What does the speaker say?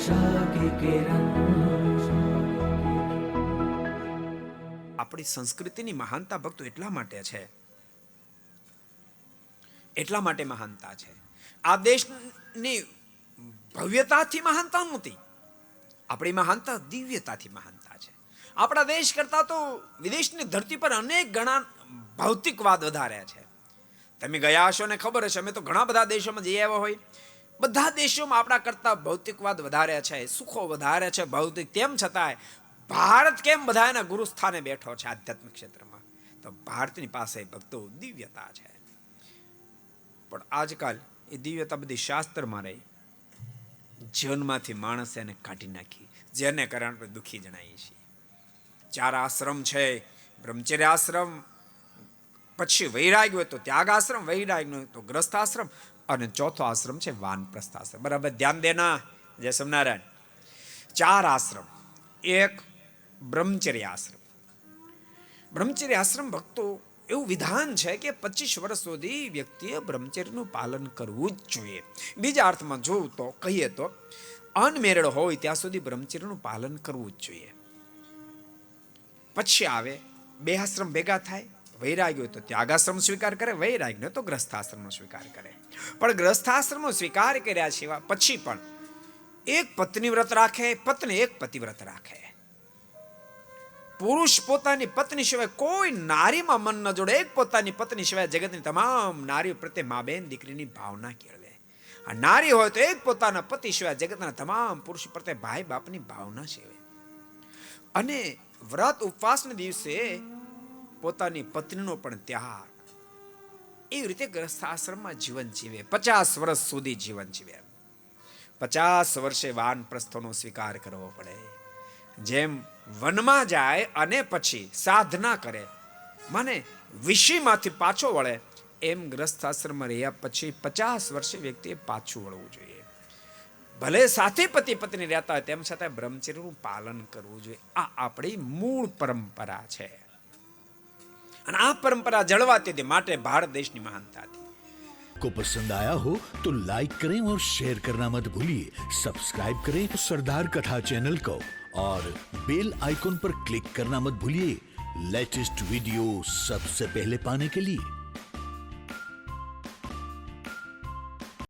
आशा की किरण। આપણી સંસ્કૃતિની મહાનતા ભક્તો એટલા માટે છે, એટલા માટે મહાનતા છે. આ દેશની ભવ્યતાથી મહાનતા નહોતી, આપણી મહાનતા દિવ્યતાથી મહાનતા છે. આપણા દેશ કરતા તો વિદેશની ધરતી પર અનેક ગણા ભૌતિકવાદ વધારે છે. તમે ગયા હશો ને ખબર હશે, અમે તો ઘણા બધા દેશોમાં જઈ આવ્યા હોય, બધા દેશોમાં આપણા કરતા ભૌતિકવાદ વધારે છે, સુખો વધારે છે ભૌતિક. તેમ છતાંય ભારત કેમ બધા એના ગુરુ સ્થાને બેઠો છે આધ્યાત્મિક ક્ષેત્રમાં? તો ભારતની પાસે ભક્તો દિવ્યતા છે. પણ આજકાલ એ દિવ્યતા બધી શાસ્ત્રમાં રહી, જીવનમાંથી માણસે એને કાઢી નાખી, જેને કારણે આપણે દુઃખી જણાઈએ છીએ. 4 આશ્રમ છે, બ્રહ્મચર્ય આશ્રમ, પછી વૈરાગ્ય હોય તો ત્યાગ આશ્રમ, વૈરાગ્ય હોય તો ગ્રસ્થ આશ્રમ, અને ચોથો આશ્રમ છે વાનપ્રસ્થ આશ્રમ. બરાબર ધ્યાન દેના જય સ્વામિનારાયણ. 4 આશ્રમ. એક બ્રહ્મચર્ય આશ્રમ. બ્રહ્મચર્ય આશ્રમ ભક્તો એવું વિધાન છે કે 25 વર્ષ સુધી વ્યક્તિએ બ્રહ્મચર્યનું પાલન કરવું જ જોઈએ. બીજા અર્થમાં જોવું તો કહીએ તો અનમેરડ હોય ત્યાં સુધી બ્રહ્મચર્યનું પાલન કરવું જ જોઈએ. પછી આવે 2 આશ્રમ ભેગા થાય, વૈરાગ્ય હોય તો ત્યાગાશ્રમ સ્વીકાર કરે, વૈરાગ્ય હોય તો ગ્રસ્થાશ્રમનો સ્વીકાર કરે. પણ ગ્રસ્થાશ્રમનો સ્વીકાર કર્યા સિવાય પછી પણ એક પત્ની વ્રત રાખે, પત્ની એક પતિવ્રત રાખે. પુરુષ પોતાની પત્ની સિવાય કોઈ નારીમાં મન ન જોડે, એક પોતાની પત્ની સિવાય જગતની તમામ નારીઓ પ્રત્યે મા બેન દીકરીની ભાવના કેળવે. આ નારી હોય તો એક પોતાના પતિ સિવાય જગતના તમામ પુરુષ પ્રત્યે ભાઈ બાપની ભાવના સેવે. અને વ્રત ઉપવાસના દિવસે પોતાની પત્નીનો પણ ત્યાગ. એવી રીતે ગ્રસ્થાશ્રમમાં જીવન જીવે, 50 વર્ષ સુધી જીવન જીવે. 50 વર્ષે વાનપ્રસ્થોનો સ્વીકાર કરવો પડે. જેમ વનમાં જાય અને પછી સાધના કરે, માને વિષયમાંથી પાછો વળે, એમ ગ્રસ્થાશ્રમમાં રહ્યા પછી 50 વર્ષે વ્યક્તિએ પાછું વળવું જોઈએ. ભલે સાથે પતિ પત્ની રહેતા હોય તેમ છતાં બ્રહ્મચર્યનું પાલન કરવું જોઈએ. આ આપણી મૂળ પરંપરા છે, અને આ પરંપરા જળવાતી હતી માટે ભારત દેશની મહાનતા હતી. को पसंद आया हो तो लाइक करें और शेयर करना मत भूलिए. सब्सक्राइब करें सरदार कथा चैनल को और बेल आइकॉन पर क्लिक करना मत भूलिए लेटेस्ट वीडियो सबसे पहले पाने के लिए.